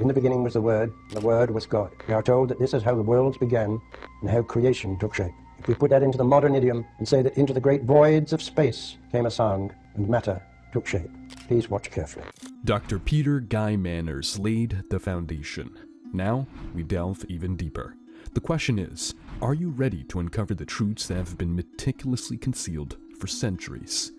In the beginning was the Word, and the Word was God. We are told that this is how the worlds began and how creation took shape. If we put that into the modern idiom and say that into the great voids of space came a sound and matter took shape, please watch carefully. Dr. Peter Guy Manners laid the foundation. Now we delve even deeper. The question is, are you ready to uncover the truths that have been meticulously concealed for centuries?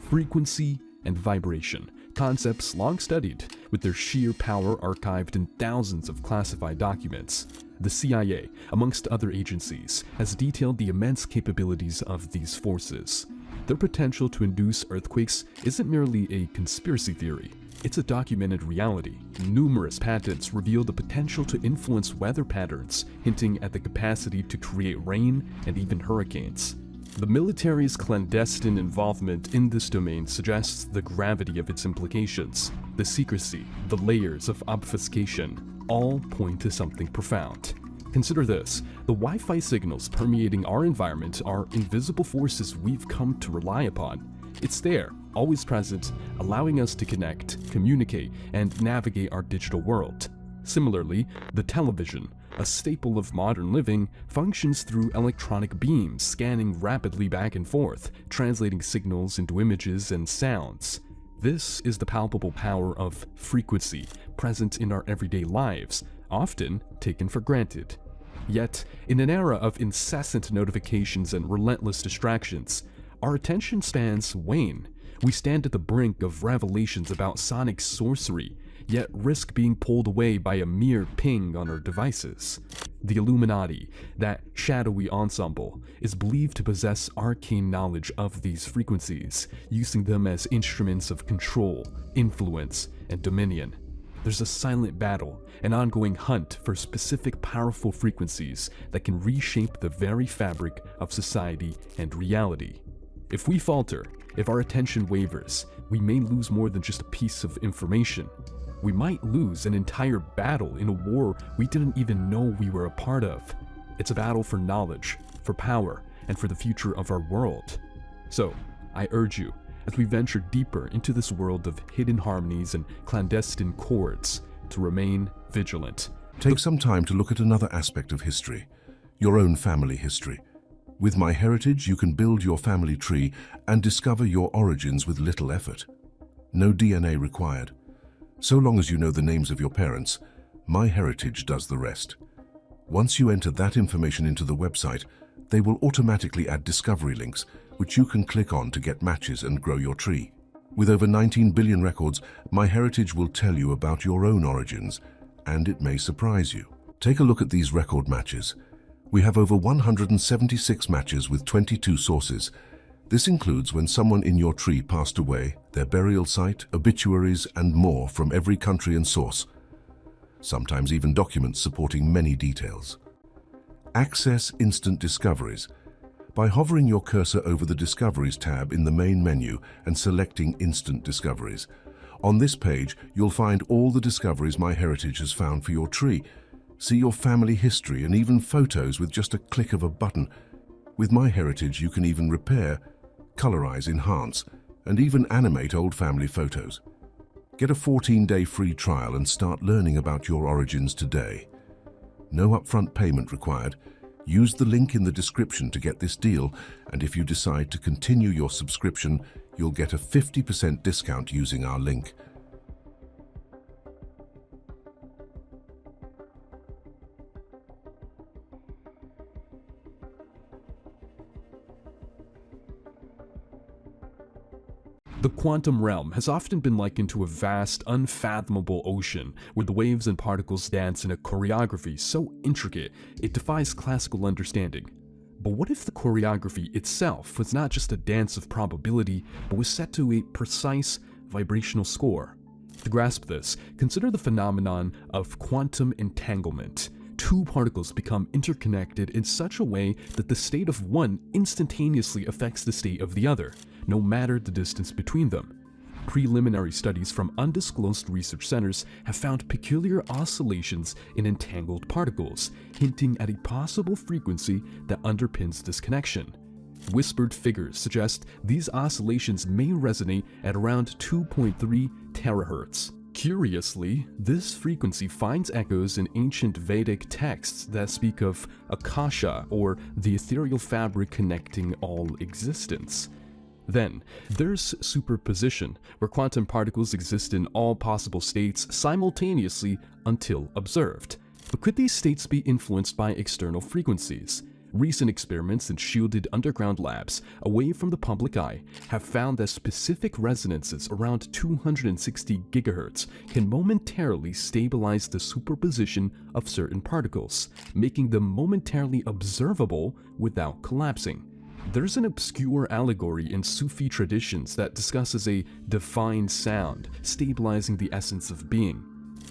Frequency and vibration, concepts long studied, with their sheer power archived in thousands of classified documents. The CIA, amongst other agencies, has detailed the immense capabilities of these forces. Their potential to induce earthquakes isn't merely a conspiracy theory. It's a documented reality. Numerous patents reveal the potential to influence weather patterns, hinting at the capacity to create rain and even hurricanes. The military's clandestine involvement in this domain suggests the gravity of its implications. The secrecy, the layers of obfuscation, all point to something profound. Consider this: the Wi-Fi signals permeating our environment are invisible forces we've come to rely upon. It's there, always present, allowing us to connect, communicate, and navigate our digital world. Similarly, the television, a staple of modern living, functions through electronic beams scanning rapidly back and forth, translating signals into images and sounds. This is the palpable power of frequency, present in our everyday lives, often taken for granted. Yet, in an era of incessant notifications and relentless distractions, our attention spans wane. We stand at the brink of revelations about sonic sorcery, yet risk being pulled away by a mere ping on our devices. The Illuminati, that shadowy ensemble, is believed to possess arcane knowledge of these frequencies, using them as instruments of control, influence, and dominion. There's a silent battle, an ongoing hunt for specific powerful frequencies that can reshape the very fabric of society and reality. If we falter, if our attention wavers, we may lose more than just a piece of information. We might lose an entire battle in a war we didn't even know we were a part of. It's a battle for knowledge, for power, and for the future of our world. So, I urge you, as we venture deeper into this world of hidden harmonies and clandestine chords, to remain vigilant. Take some time to look at another aspect of history, your own family history. With MyHeritage, you can build your family tree and discover your origins with little effort. No DNA required. So long as you know the names of your parents, MyHeritage does the rest. Once you enter that information into the website, they will automatically add discovery links, which you can click on to get matches and grow your tree. With over 19 billion records, MyHeritage will tell you about your own origins, and it may surprise you. Take a look at these record matches. We have over 176 matches with 22 sources. This includes when someone in your tree passed away, their burial site, obituaries, and more from every country and source. Sometimes even documents supporting many details. Access instant discoveries. By hovering your cursor over the Discoveries tab in the main menu and selecting Instant Discoveries. On this page, you'll find all the discoveries MyHeritage has found for your tree. See your family history and even photos with just a click of a button. With MyHeritage, you can even repair, colorize, enhance, and even animate old family photos. Get a 14-day free trial and start learning about your origins today. No upfront payment required. Use the link in the description to get this deal, and if you decide to continue your subscription, you'll get a 50% discount using our link. The quantum realm has often been likened to a vast, unfathomable ocean where the waves and particles dance in a choreography so intricate it defies classical understanding. But what if the choreography itself was not just a dance of probability, but was set to a precise vibrational score? To grasp this, consider the phenomenon of quantum entanglement. Two particles become interconnected in such a way that the state of one instantaneously affects the state of the other, no matter the distance between them. Preliminary studies from undisclosed research centers have found peculiar oscillations in entangled particles, hinting at a possible frequency that underpins this connection. Whispered figures suggest these oscillations may resonate at around 2.3 terahertz. Curiously, this frequency finds echoes in ancient Vedic texts that speak of Akasha, or the ethereal fabric connecting all existence. Then, there's superposition, where quantum particles exist in all possible states simultaneously until observed. But could these states be influenced by external frequencies? Recent experiments in shielded underground labs away from the public eye have found that specific resonances around 260 GHz can momentarily stabilize the superposition of certain particles, making them momentarily observable without collapsing. There's an obscure allegory in Sufi traditions that discusses a divine sound stabilizing the essence of being.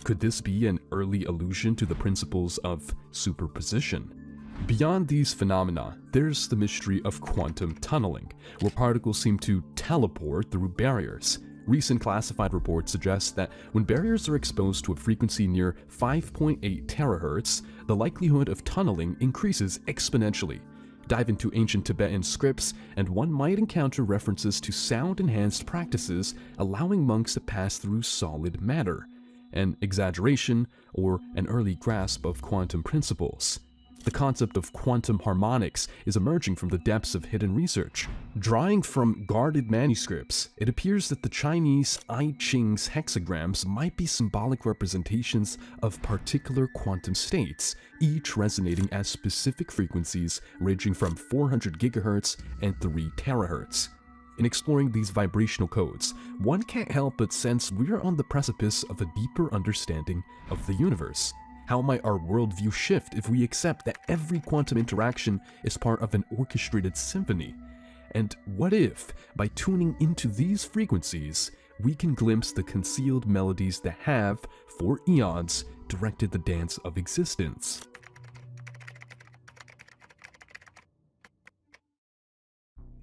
Could this be an early allusion to the principles of superposition? Beyond these phenomena, there's the mystery of quantum tunneling, where particles seem to teleport through barriers. Recent classified reports suggest that when barriers are exposed to a frequency near 5.8 terahertz, the likelihood of tunneling increases exponentially. Dive into ancient Tibetan scripts, and one might encounter references to sound-enhanced practices allowing monks to pass through solid matter, an exaggeration or an early grasp of quantum principles. The concept of quantum harmonics is emerging from the depths of hidden research. Drawing from guarded manuscripts, it appears that the Chinese I Ching's hexagrams might be symbolic representations of particular quantum states, each resonating at specific frequencies ranging from 400 GHz and 3 terahertz. In exploring these vibrational codes, one can't help but sense we're on the precipice of a deeper understanding of the universe. How might our worldview shift if we accept that every quantum interaction is part of an orchestrated symphony? And what if, by tuning into these frequencies, we can glimpse the concealed melodies that have, for eons, directed the dance of existence?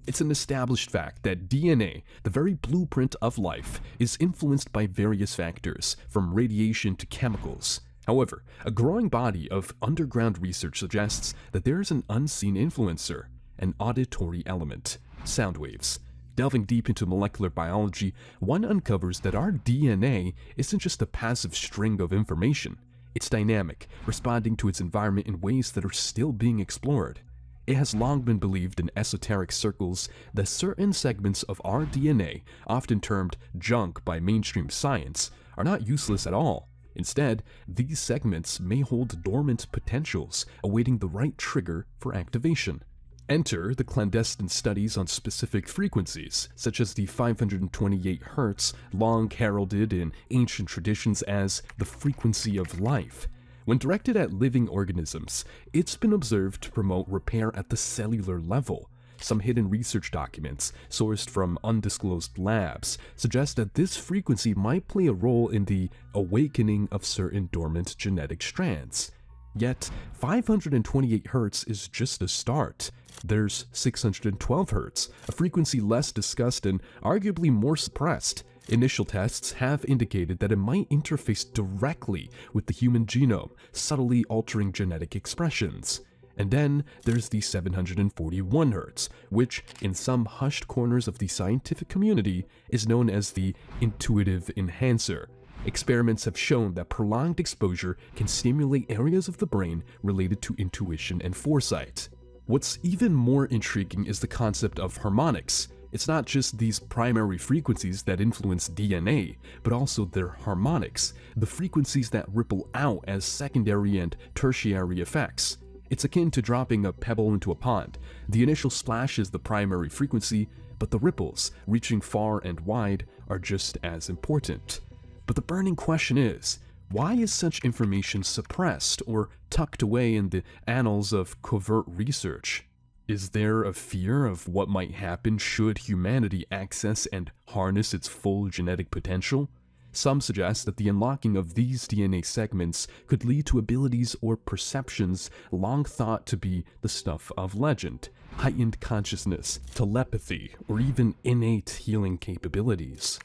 It's an established fact that DNA, the very blueprint of life, is influenced by various factors, from radiation to chemicals. However, a growing body of underground research suggests that there is an unseen influencer, an auditory element, soundwaves. Delving deep into molecular biology, one uncovers that our DNA isn't just a passive string of information. It's dynamic, responding to its environment in ways that are still being explored. It has long been believed in esoteric circles that certain segments of our DNA, often termed junk by mainstream science, are not useless at all. Instead, these segments may hold dormant potentials, awaiting the right trigger for activation. Enter the clandestine studies on specific frequencies, such as the 528 Hz, long heralded in ancient traditions as the frequency of life. When directed at living organisms, it's been observed to promote repair at the cellular level. Some hidden research documents, sourced from undisclosed labs, suggest that this frequency might play a role in the awakening of certain dormant genetic strands. Yet, 528 Hz is just a start. There's 612 Hz, a frequency less discussed and arguably more suppressed. Initial tests have indicated that it might interface directly with the human genome, subtly altering genetic expressions. And then there's the 741 Hz, which, in some hushed corners of the scientific community, is known as the intuitive enhancer. Experiments have shown that prolonged exposure can stimulate areas of the brain related to intuition and foresight. What's even more intriguing is the concept of harmonics. It's not just these primary frequencies that influence DNA, but also their harmonics, the frequencies that ripple out as secondary and tertiary effects. It's akin to dropping a pebble into a pond. The initial splash is the primary frequency, but the ripples, reaching far and wide, are just as important. But the burning question is, why is such information suppressed or tucked away in the annals of covert research? Is there a fear of what might happen should humanity access and harness its full genetic potential? Some suggest that the unlocking of these DNA segments could lead to abilities or perceptions long thought to be the stuff of legend, heightened consciousness, telepathy, or even innate healing capabilities.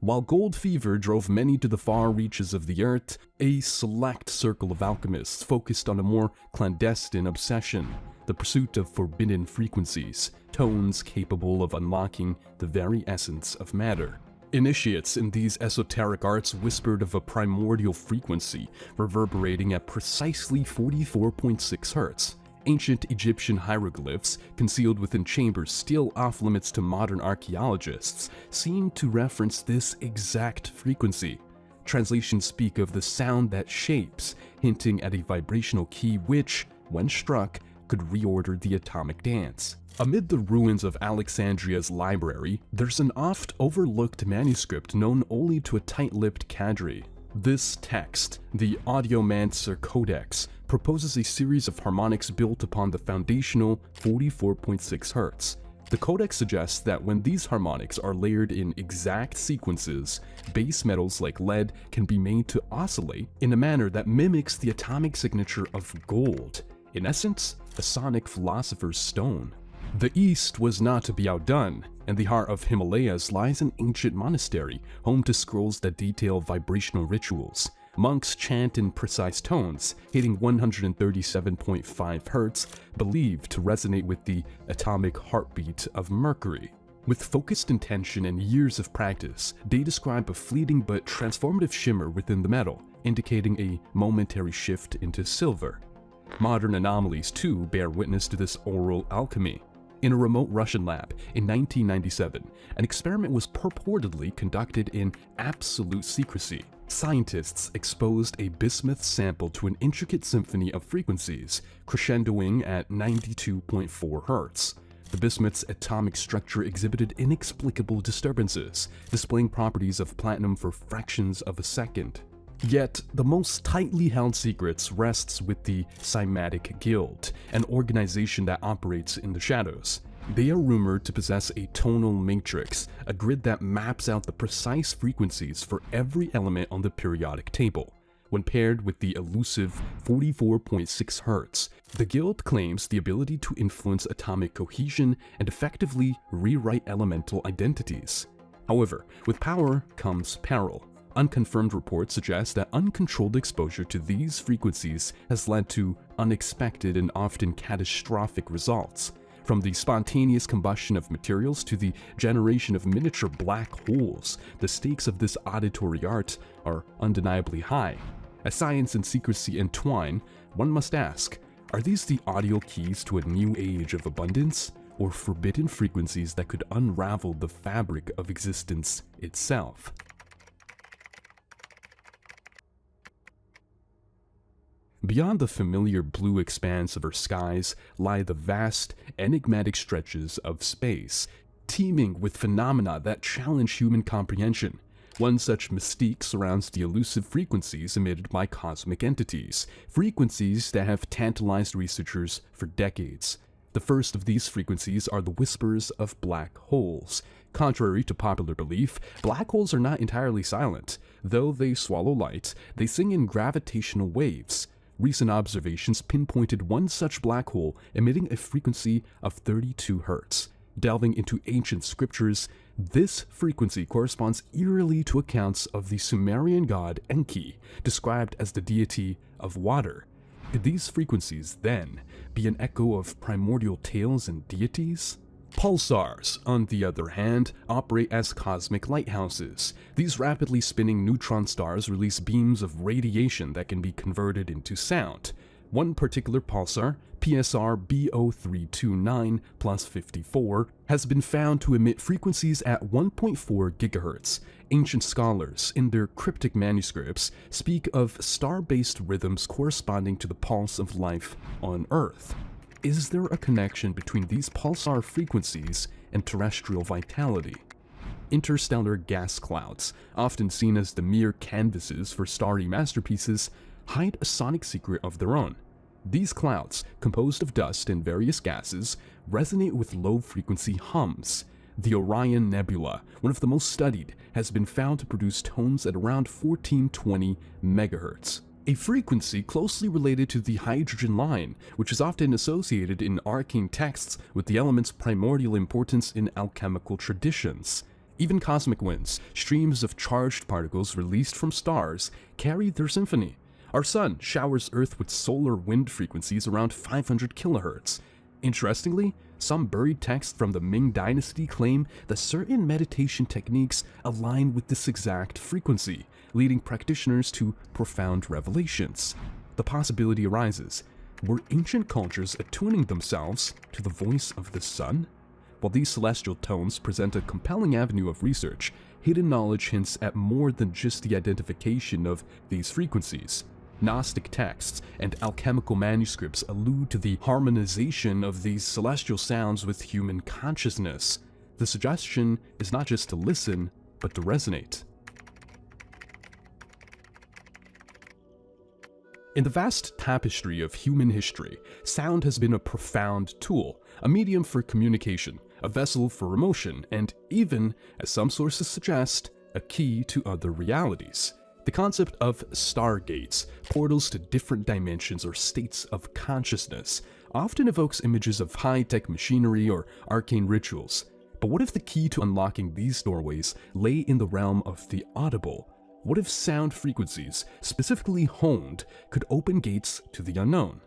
While gold fever drove many to the far reaches of the earth, a select circle of alchemists focused on a more clandestine obsession: the pursuit of forbidden frequencies, tones capable of unlocking the very essence of matter. Initiates in these esoteric arts whispered of a primordial frequency reverberating at precisely 44.6 Hz. Ancient Egyptian hieroglyphs, concealed within chambers still off-limits to modern archaeologists, seem to reference this exact frequency. Translations speak of the sound that shapes, hinting at a vibrational key which, when struck, could reorder the atomic dance. Amid the ruins of Alexandria's library, there's an oft-overlooked manuscript known only to a tight-lipped cadre. This text, the Audiomancer Codex, proposes a series of harmonics built upon the foundational 44.6 Hz. The codex suggests that when these harmonics are layered in exact sequences, base metals like lead can be made to oscillate in a manner that mimics the atomic signature of gold, in essence, a sonic philosopher's stone. The East was not to be outdone. In the heart of Himalayas lies an ancient monastery, home to scrolls that detail vibrational rituals. Monks chant in precise tones, hitting 137.5 Hz, believed to resonate with the atomic heartbeat of Mercury. With focused intention and years of practice, they describe a fleeting but transformative shimmer within the metal, indicating a momentary shift into silver. Modern anomalies, too, bear witness to this aural alchemy. In a remote Russian lab in 1997, an experiment was purportedly conducted in absolute secrecy. Scientists exposed a bismuth sample to an intricate symphony of frequencies, crescendoing at 92.4 Hz. The bismuth's atomic structure exhibited inexplicable disturbances, displaying properties of platinum for fractions of a second. Yet, the most tightly held secrets rests with the Cymatic Guild, an organization that operates in the shadows. They are rumored to possess a tonal matrix, a grid that maps out the precise frequencies for every element on the periodic table. When paired with the elusive 44.6 Hz, the Guild claims the ability to influence atomic cohesion and effectively rewrite elemental identities. However, with power comes peril. Unconfirmed reports suggest that uncontrolled exposure to these frequencies has led to unexpected and often catastrophic results. From the spontaneous combustion of materials to the generation of miniature black holes, the stakes of this auditory art are undeniably high. As science and secrecy entwine, one must ask, are these the audio keys to a new age of abundance, or forbidden frequencies that could unravel the fabric of existence itself? Beyond the familiar blue expanse of our skies lie the vast, enigmatic stretches of space, teeming with phenomena that challenge human comprehension. One such mystique surrounds the elusive frequencies emitted by cosmic entities, frequencies that have tantalized researchers for decades. The first of these frequencies are the whispers of black holes. Contrary to popular belief, black holes are not entirely silent. Though they swallow light, they sing in gravitational waves. Recent observations pinpointed one such black hole emitting a frequency of 32 Hz. Delving into ancient scriptures, this frequency corresponds eerily to accounts of the Sumerian god Enki, described as the deity of water. Could these frequencies, then, be an echo of primordial tales and deities? Pulsars, on the other hand, operate as cosmic lighthouses. These rapidly spinning neutron stars release beams of radiation that can be converted into sound. One particular pulsar, PSR B0329 plus 54, has been found to emit frequencies at 1.4 GHz. Ancient scholars, in their cryptic manuscripts, speak of star-based rhythms corresponding to the pulse of life on Earth. Is there a connection between these pulsar frequencies and terrestrial vitality? Interstellar gas clouds, often seen as the mere canvases for starry masterpieces, hide a sonic secret of their own. These clouds, composed of dust and various gases, resonate with low-frequency hums. The Orion Nebula, one of the most studied, has been found to produce tones at around 1420 MHz. A frequency closely related to the hydrogen line, which is often associated in arcane texts with the element's primordial importance in alchemical traditions. Even cosmic winds, streams of charged particles released from stars, carry their symphony. Our sun showers Earth with solar wind frequencies around 500 kHz. Interestingly, some buried texts from the Ming Dynasty claim that certain meditation techniques align with this exact frequency, leading practitioners to profound revelations. The possibility arises, were ancient cultures attuning themselves to the voice of the sun? While these celestial tones present a compelling avenue of research, hidden knowledge hints at more than just the identification of these frequencies. Gnostic texts and alchemical manuscripts allude to the harmonization of these celestial sounds with human consciousness. The suggestion is not just to listen, but to resonate. In the vast tapestry of human history, sound has been a profound tool, a medium for communication, a vessel for emotion, and even, as some sources suggest, a key to other realities. The concept of Stargates, portals to different dimensions or states of consciousness, often evokes images of high-tech machinery or arcane rituals. But what if the key to unlocking these doorways lay in the realm of the audible? What if sound frequencies, specifically honed, could open gates to the unknown?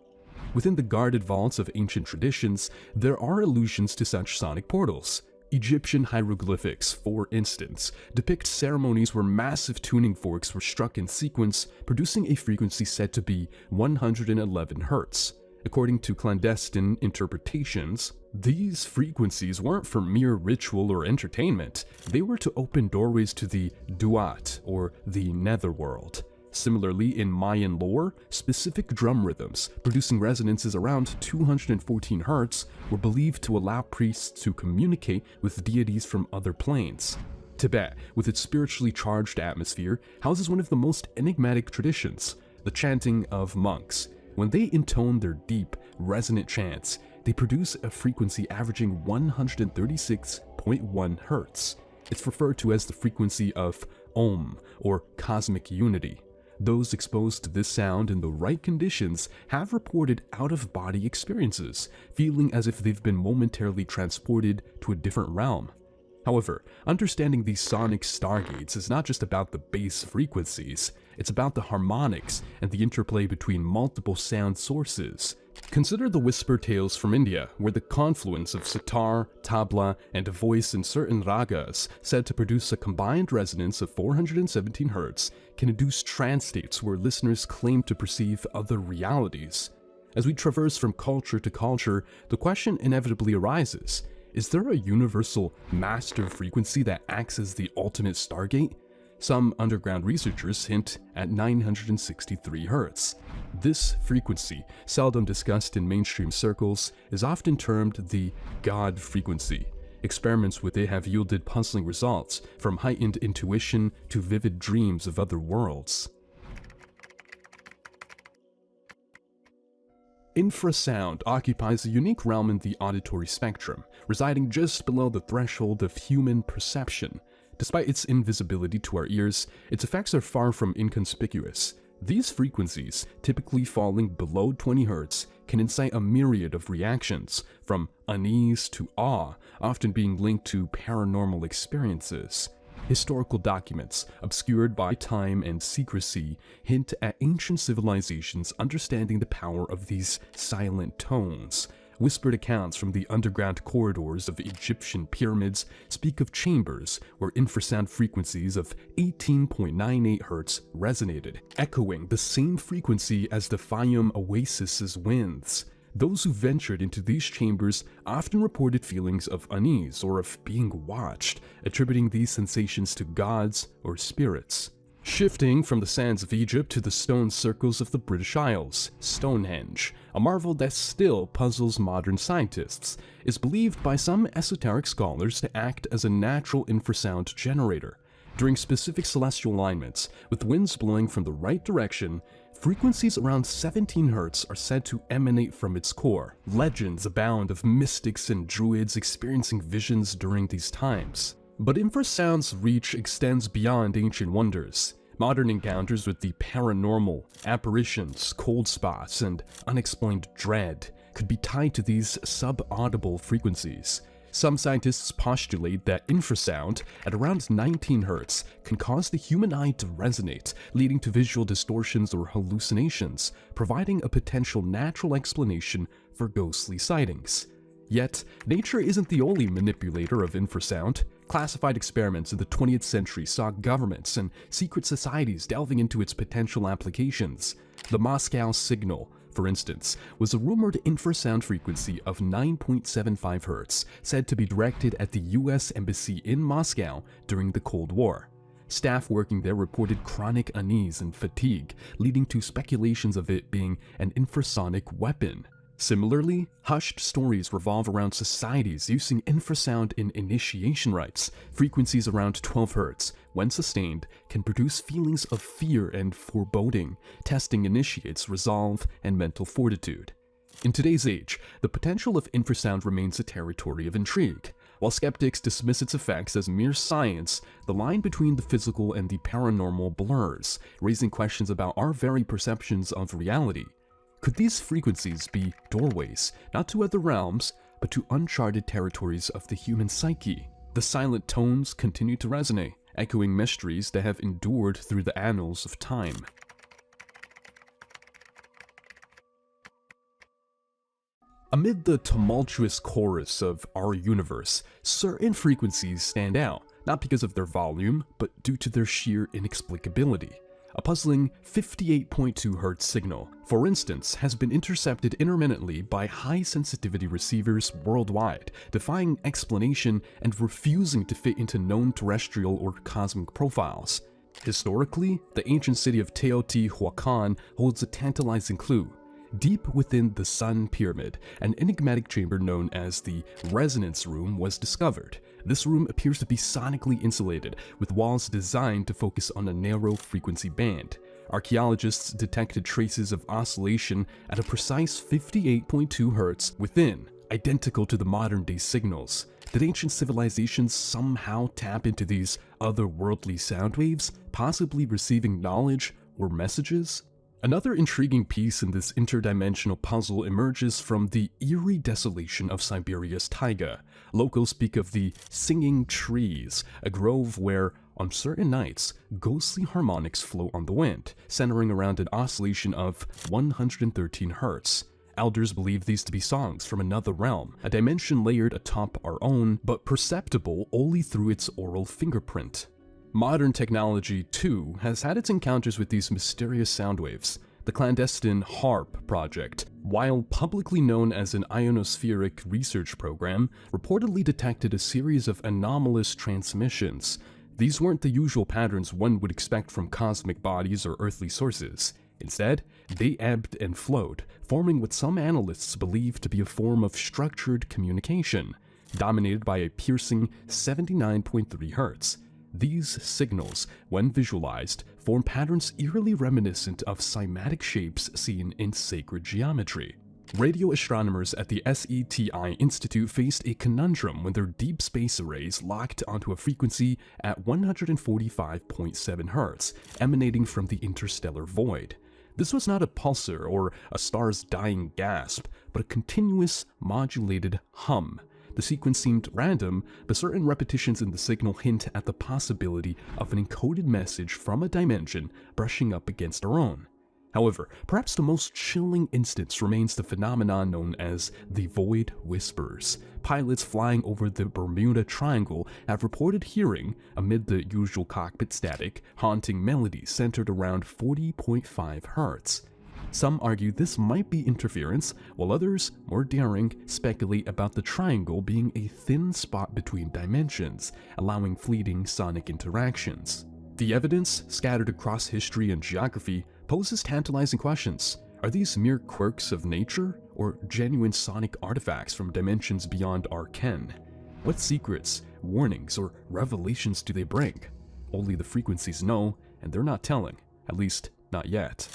Within the guarded vaults of ancient traditions, there are allusions to such sonic portals. Egyptian hieroglyphics, for instance, depict ceremonies where massive tuning forks were struck in sequence, producing a frequency said to be 111 Hz. According to clandestine interpretations, these frequencies weren't for mere ritual or entertainment, they were to open doorways to the Duat, or the netherworld. Similarly, in Mayan lore, specific drum rhythms, producing resonances around 214 Hz, were believed to allow priests to communicate with deities from other planes. Tibet, with its spiritually charged atmosphere, houses one of the most enigmatic traditions, the chanting of monks. When they intone their deep, resonant chants, they produce a frequency averaging 136.1 Hz. It's referred to as the frequency of Om, or cosmic unity. Those exposed to this sound in the right conditions have reported out-of-body experiences, feeling as if they've been momentarily transported to a different realm. However, understanding these sonic stargates is not just about the bass frequencies, it's about the harmonics and the interplay between multiple sound sources. Consider the whisper tales from India, where the confluence of sitar, tabla, and a voice in certain ragas, said to produce a combined resonance of 417 Hz, can induce trance states where listeners claim to perceive other realities. As we traverse from culture to culture, the question inevitably arises, is there a universal master frequency that acts as the ultimate stargate? Some underground researchers hint at 963 Hz. This frequency, seldom discussed in mainstream circles, is often termed the God frequency. Experiments with it have yielded puzzling results, from heightened intuition to vivid dreams of other worlds. Infrasound occupies a unique realm in the auditory spectrum, residing just below the threshold of human perception. Despite its invisibility to our ears, its effects are far from inconspicuous. These frequencies, typically falling below 20 Hz, can incite a myriad of reactions, from unease to awe, often being linked to paranormal experiences. Historical documents, obscured by time and secrecy, hint at ancient civilizations understanding the power of these silent tones. Whispered accounts from the underground corridors of Egyptian pyramids speak of chambers where infrasound frequencies of 18.98 Hz resonated, echoing the same frequency as the Fayum oasis's winds. Those who ventured into these chambers often reported feelings of unease or of being watched, attributing these sensations to gods or spirits. Shifting from the sands of Egypt to the stone circles of the British Isles, Stonehenge, a marvel that still puzzles modern scientists, is believed by some esoteric scholars to act as a natural infrasound generator. During specific celestial alignments, with winds blowing from the right direction, frequencies around 17 Hz are said to emanate from its core. Legends abound of mystics and druids experiencing visions during these times. But infrasound's reach extends beyond ancient wonders. Modern encounters with the paranormal, apparitions, cold spots, and unexplained dread could be tied to these subaudible frequencies. Some scientists postulate that infrasound at around 19 Hz can cause the human eye to resonate, leading to visual distortions or hallucinations, providing a potential natural explanation for ghostly sightings. Yet, nature isn't the only manipulator of infrasound. Classified experiments in the 20th century saw governments and secret societies delving into its potential applications. The Moscow signal, for instance, was a rumored infrasound frequency of 9.75 Hz, said to be directed at the US Embassy in Moscow during the Cold War. Staff working there reported chronic unease and fatigue, leading to speculations of it being an infrasonic weapon. Similarly, hushed stories revolve around societies using infrasound in initiation rites. Frequencies around 12 Hz, when sustained, can produce feelings of fear and foreboding, testing initiates' resolve and mental fortitude. In today's age, the potential of infrasound remains a territory of intrigue. While skeptics dismiss its effects as mere science, the line between the physical and the paranormal blurs, raising questions about our very perceptions of reality. Could these frequencies be doorways, not to other realms, but to uncharted territories of the human psyche? The silent tones continue to resonate, echoing mysteries that have endured through the annals of time. Amid the tumultuous chorus of our universe, certain frequencies stand out, not because of their volume, but due to their sheer inexplicability. A puzzling 58.2 Hz signal, for instance, has been intercepted intermittently by high-sensitivity receivers worldwide, defying explanation and refusing to fit into known terrestrial or cosmic profiles. Historically, the ancient city of Teotihuacan holds a tantalizing clue. Deep within the Sun Pyramid, an enigmatic chamber known as the Resonance Room was discovered. This room appears to be sonically insulated, with walls designed to focus on a narrow frequency band. Archaeologists detected traces of oscillation at a precise 58.2 Hz within, identical to the modern-day signals. Did ancient civilizations somehow tap into these otherworldly sound waves, possibly receiving knowledge or messages? Another intriguing piece in this interdimensional puzzle emerges from the eerie desolation of Siberia's taiga. Locals speak of the singing trees, a grove where, on certain nights, ghostly harmonics float on the wind, centering around an oscillation of 113 Hz. Elders believe these to be songs from another realm, a dimension layered atop our own, but perceptible only through its aural fingerprint. Modern technology, too, has had its encounters with these mysterious sound waves. The clandestine HARP project, while publicly known as an ionospheric research program, reportedly detected a series of anomalous transmissions. These weren't the usual patterns one would expect from cosmic bodies or earthly sources. Instead, they ebbed and flowed, forming what some analysts believe to be a form of structured communication, dominated by a piercing 79.3 Hz. These signals, when visualized, form patterns eerily reminiscent of cymatic shapes seen in sacred geometry. Radio astronomers at the SETI Institute faced a conundrum when their deep space arrays locked onto a frequency at 145.7 Hz, emanating from the interstellar void. This was not a pulsar or a star's dying gasp, but a continuous, modulated hum. The sequence seemed random, but certain repetitions in the signal hint at the possibility of an encoded message from a dimension brushing up against our own. However, perhaps the most chilling instance remains the phenomenon known as the Void Whispers. Pilots flying over the Bermuda Triangle have reported hearing, amid the usual cockpit static, haunting melodies centered around 40.5 Hz. Some argue this might be interference, while others, more daring, speculate about the triangle being a thin spot between dimensions, allowing fleeting sonic interactions. The evidence, scattered across history and geography, poses tantalizing questions. Are these mere quirks of nature, or genuine sonic artifacts from dimensions beyond our ken? What secrets, warnings, or revelations do they bring? Only the frequencies know, and they're not telling, at least not yet.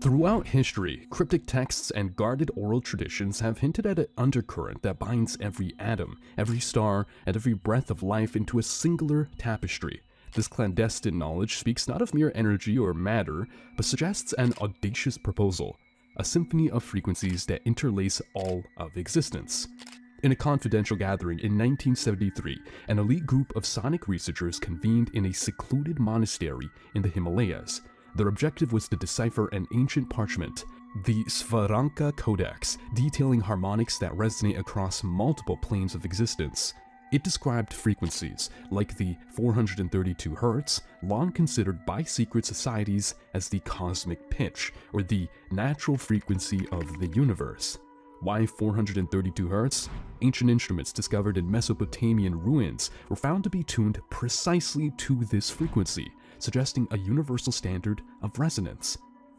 Throughout history, cryptic texts and guarded oral traditions have hinted at an undercurrent that binds every atom, every star, and every breath of life into a singular tapestry. This clandestine knowledge speaks not of mere energy or matter, but suggests an audacious proposal. a symphony of frequencies that interlace all of existence. In a confidential gathering in 1973, an elite group of sonic researchers convened in a secluded monastery in the Himalayas. Their objective was to decipher an ancient parchment, the Svaranka Codex, detailing harmonics that resonate across multiple planes of existence. It described frequencies like the 432 Hz, long considered by secret societies as the cosmic pitch, or the natural frequency of the universe. Why 432 Hz? Ancient instruments discovered in Mesopotamian ruins were found to be tuned precisely to this frequency, suggesting a universal standard of resonance.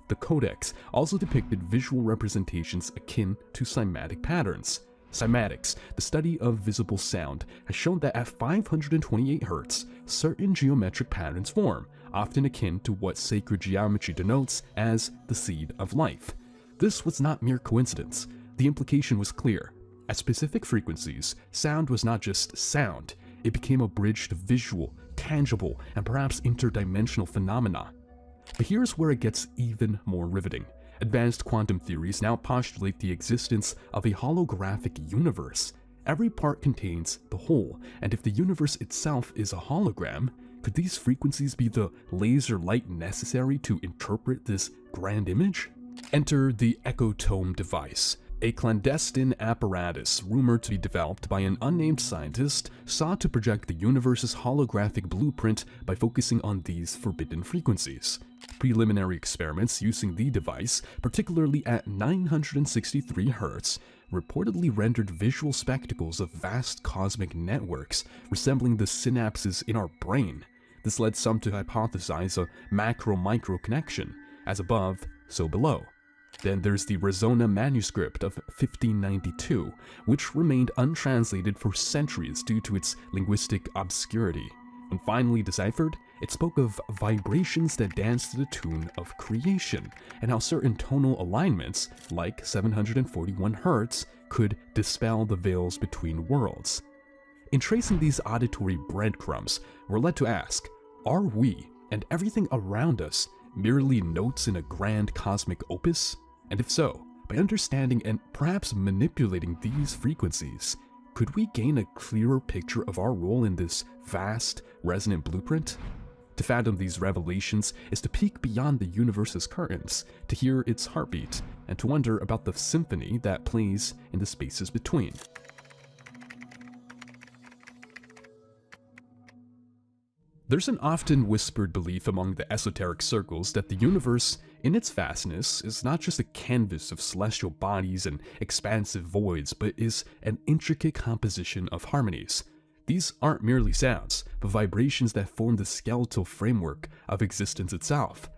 The codex also depicted visual representations akin to cymatic patterns. Cymatics, the study of visible sound, has shown that at 528 Hz, certain geometric patterns form, often akin to what sacred geometry denotes as the seed of life. This was not mere coincidence. The implication was clear. At specific frequencies, sound was not just sound, it became a bridge to visual, tangible, and perhaps interdimensional phenomena. But here's where it gets even more riveting. Advanced quantum theories now postulate the existence of a holographic universe. Every part contains the whole, and if the universe itself is a hologram, could these frequencies be the laser light necessary to interpret this grand image? Enter the Ecotome device. A clandestine apparatus rumored to be developed by an unnamed scientist sought to project the universe's holographic blueprint by focusing on these forbidden frequencies. Preliminary experiments using the device, particularly at 963 Hz, reportedly rendered visual spectacles of vast cosmic networks resembling the synapses in our brain. This led some to hypothesize a macro-micro connection, as above, so below. Then there's the Resonant manuscript of 1592, which remained untranslated for centuries due to its linguistic obscurity. When finally deciphered, it spoke of vibrations that danced to the tune of creation, and how certain tonal alignments, like 741 Hz, could dispel the veils between worlds. In tracing these auditory breadcrumbs, we're led to ask, are we, and everything around us, merely notes in a grand cosmic opus? And if so, by understanding and perhaps manipulating these frequencies, could we gain a clearer picture of our role in this vast, resonant blueprint? To fathom these revelations is to peek beyond the universe's curtains, to hear its heartbeat, and to wonder about the symphony that plays in the spaces between. There's an often whispered belief among the esoteric circles that the universe, in its vastness, is not just a canvas of celestial bodies and expansive voids, but is an intricate composition of harmonies. These aren't merely sounds, but vibrations that form the skeletal framework of existence itself.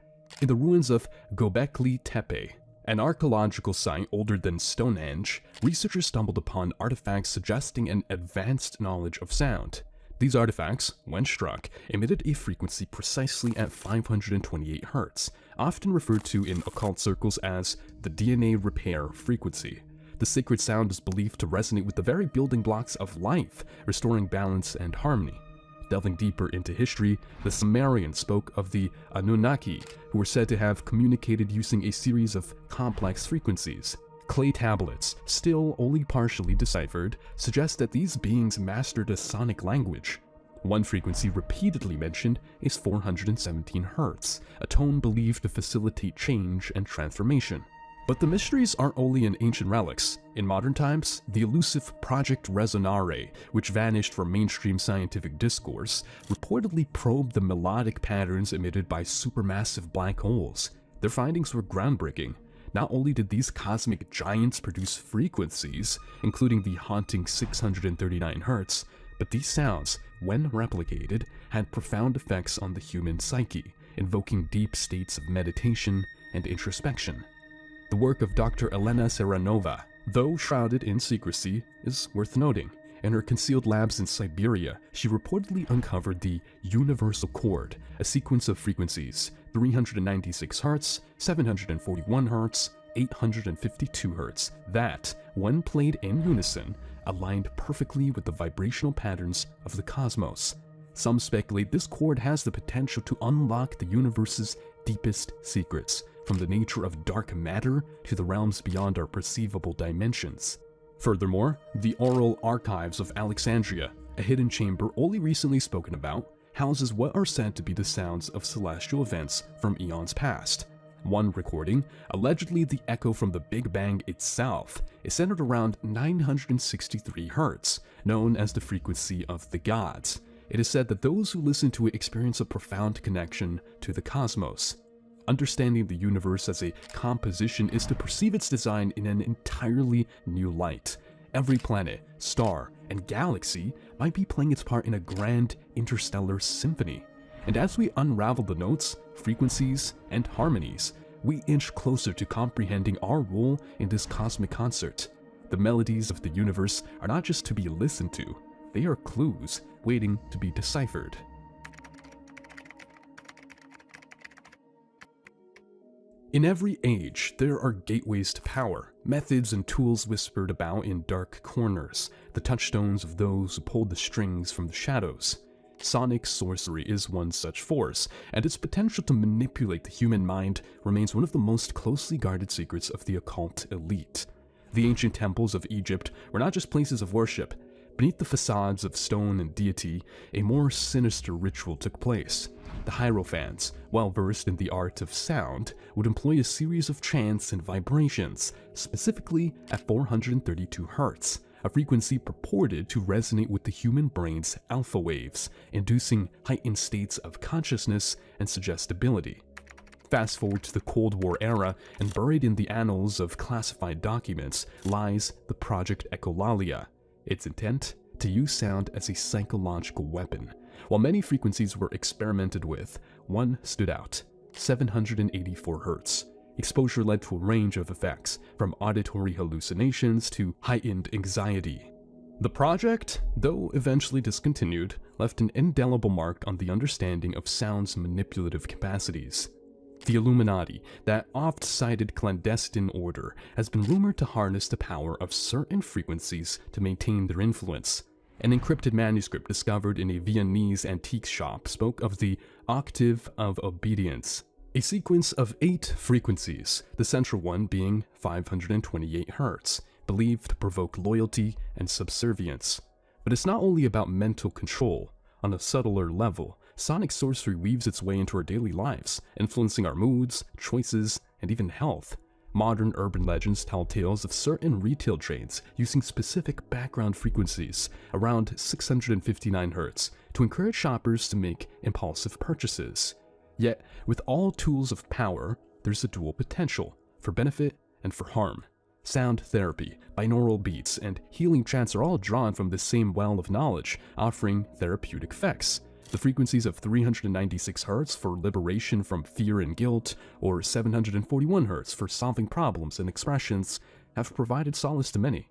In the ruins of Göbekli Tepe, an archaeological site older than Stonehenge, researchers stumbled upon artifacts suggesting an advanced knowledge of sound. These artifacts, when struck, emitted a frequency precisely at 528 Hz, often referred to in occult circles as the DNA repair frequency. The sacred sound is believed to resonate with the very building blocks of life, restoring balance and harmony. Delving deeper into history, the Sumerians spoke of the Anunnaki, who were said to have communicated using a series of complex frequencies. Clay tablets, still only partially deciphered, suggest that these beings mastered a sonic language. One frequency repeatedly mentioned is 417 Hz, a tone believed to facilitate change and transformation. But the mysteries aren't only in ancient relics. In modern times, the elusive Project Resonare, which vanished from mainstream scientific discourse, reportedly probed the melodic patterns emitted by supermassive black holes. Their findings were groundbreaking. Not only did these cosmic giants produce frequencies, including the haunting 639 Hz, but these sounds, when replicated, had profound effects on the human psyche, invoking deep states of meditation and introspection. The work of Dr. Elena Seranova, though shrouded in secrecy, is worth noting. In her concealed labs in Siberia, she reportedly uncovered the universal chord, a sequence of frequencies, 396 Hz, 741 Hz, 852 Hz, that, when played in unison, aligned perfectly with the vibrational patterns of the cosmos. Some speculate this chord has the potential to unlock the universe's deepest secrets, from the nature of dark matter to the realms beyond our perceivable dimensions. Furthermore, the Aural archives of Alexandria, a hidden chamber only recently spoken about, houses what are said to be the sounds of celestial events from eons past. One recording, allegedly the echo from the Big Bang itself, is centered around 963 Hz, known as the frequency of the gods. It is said that those who listen to it experience a profound connection to the cosmos. Understanding the universe as a composition is to perceive its design in an entirely new light. Every planet, star, and galaxy might be playing its part in a grand interstellar symphony. And as we unravel the notes, frequencies, and harmonies, we inch closer to comprehending our role in this cosmic concert. The melodies of the universe are not just to be listened to, they are clues waiting to be deciphered. In every age, there are gateways to power, methods and tools whispered about in dark corners, the touchstones of those who pulled the strings from the shadows. Sonic sorcery is one such force, and its potential to manipulate the human mind remains one of the most closely guarded secrets of the occult elite. The ancient temples of Egypt were not just places of worship. Beneath the facades of stone and deity, a more sinister ritual took place. The Hierophants, well versed in the art of sound, would employ a series of chants and vibrations, specifically at 432 Hz, a frequency purported to resonate with the human brain's alpha waves, inducing heightened states of consciousness and suggestibility. Fast forward to the Cold War era, and buried in the annals of classified documents lies the Project Echolalia. Its intent? To use sound as a psychological weapon. While many frequencies were experimented with, one stood out: 784 Hz. Exposure led to a range of effects, from auditory hallucinations to heightened anxiety. The project, though eventually discontinued, left an indelible mark on the understanding of sound's manipulative capacities. The Illuminati, that oft-cited clandestine order, has been rumored to harness the power of certain frequencies to maintain their influence. An encrypted manuscript discovered in a Viennese antiques shop spoke of the Octave of Obedience, a sequence of 8 frequencies, the central one being 528 Hz, believed to provoke loyalty and subservience. But it's not only about mental control. On a subtler level, sonic sorcery weaves its way into our daily lives, influencing our moods, choices, and even health. Modern urban legends tell tales of certain retail chains using specific background frequencies, around 659 Hz, to encourage shoppers to make impulsive purchases. Yet, with all tools of power, there's a dual potential, for benefit and for harm. Sound therapy, binaural beats, and healing chants are all drawn from the same well of knowledge, offering therapeutic effects. The frequencies of 396 Hz for liberation from fear and guilt, or 741 Hz for solving problems and expressions, have provided solace to many.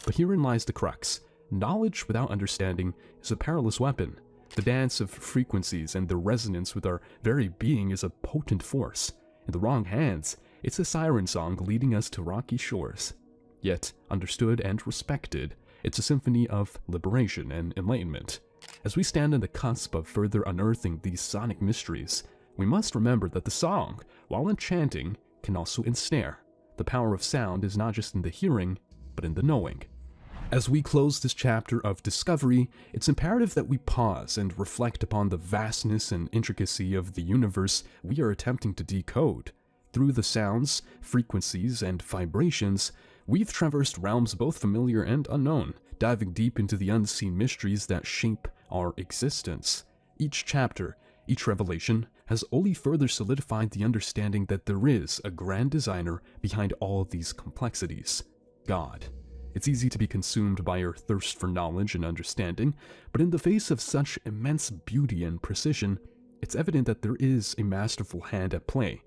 But herein lies the crux. Knowledge without understanding is a perilous weapon. The dance of frequencies and the resonance with our very being is a potent force. In the wrong hands, it's a siren song leading us to rocky shores. Yet, understood and respected, it's a symphony of liberation and enlightenment. As we stand on the cusp of further unearthing these sonic mysteries, we must remember that the song, while enchanting, can also ensnare. The power of sound is not just in the hearing, but in the knowing. As we close this chapter of discovery, it's imperative that we pause and reflect upon the vastness and intricacy of the universe we are attempting to decode. Through the sounds, frequencies, and vibrations, we've traversed realms both familiar and unknown, diving deep into the unseen mysteries that shape our existence. Each chapter, each revelation, has only further solidified the understanding that there is a grand designer behind all these complexities: God. It's easy to be consumed by our thirst for knowledge and understanding, but in the face of such immense beauty and precision, it's evident that there is a masterful hand at play.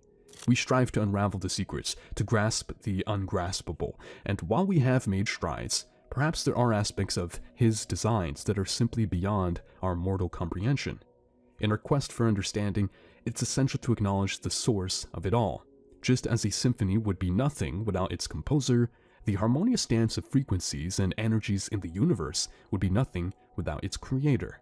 We strive to unravel the secrets, to grasp the ungraspable, and while we have made strides, perhaps there are aspects of His designs that are simply beyond our mortal comprehension. In our quest for understanding, it's essential to acknowledge the source of it all. Just as a symphony would be nothing without its composer, the harmonious dance of frequencies and energies in the universe would be nothing without its creator.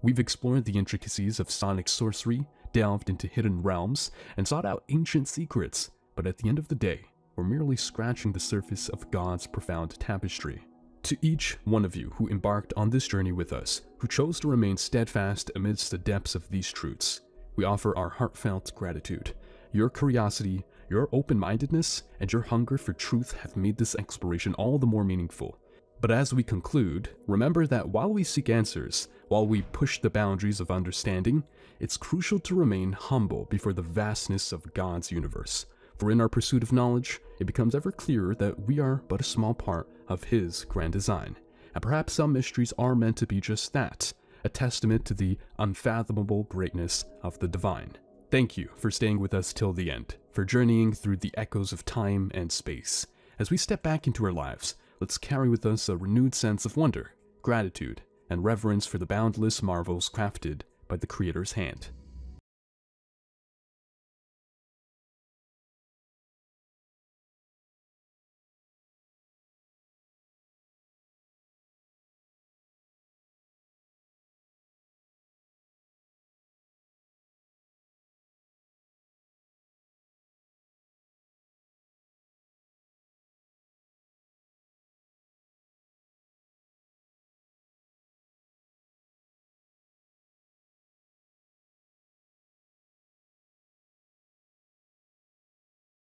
We've explored the intricacies of sonic sorcery, delved into hidden realms, and sought out ancient secrets. but at the end of the day, we're merely scratching the surface of God's profound tapestry. To each one of you who embarked on this journey with us, who chose to remain steadfast amidst the depths of these truths, we offer our heartfelt gratitude. Your curiosity, your open-mindedness, and your hunger for truth have made this exploration all the more meaningful. But as we conclude, remember that while we seek answers, while we push the boundaries of understanding, it's crucial to remain humble before the vastness of God's universe. For in our pursuit of knowledge, it becomes ever clearer that we are but a small part of His grand design. And perhaps some mysteries are meant to be just that, a testament to the unfathomable greatness of the divine. Thank you for staying with us till the end, for journeying through the echoes of time and space. As we step back into our lives, let's carry with us a renewed sense of wonder, gratitude, and reverence for the boundless marvels crafted by the Creator's hand.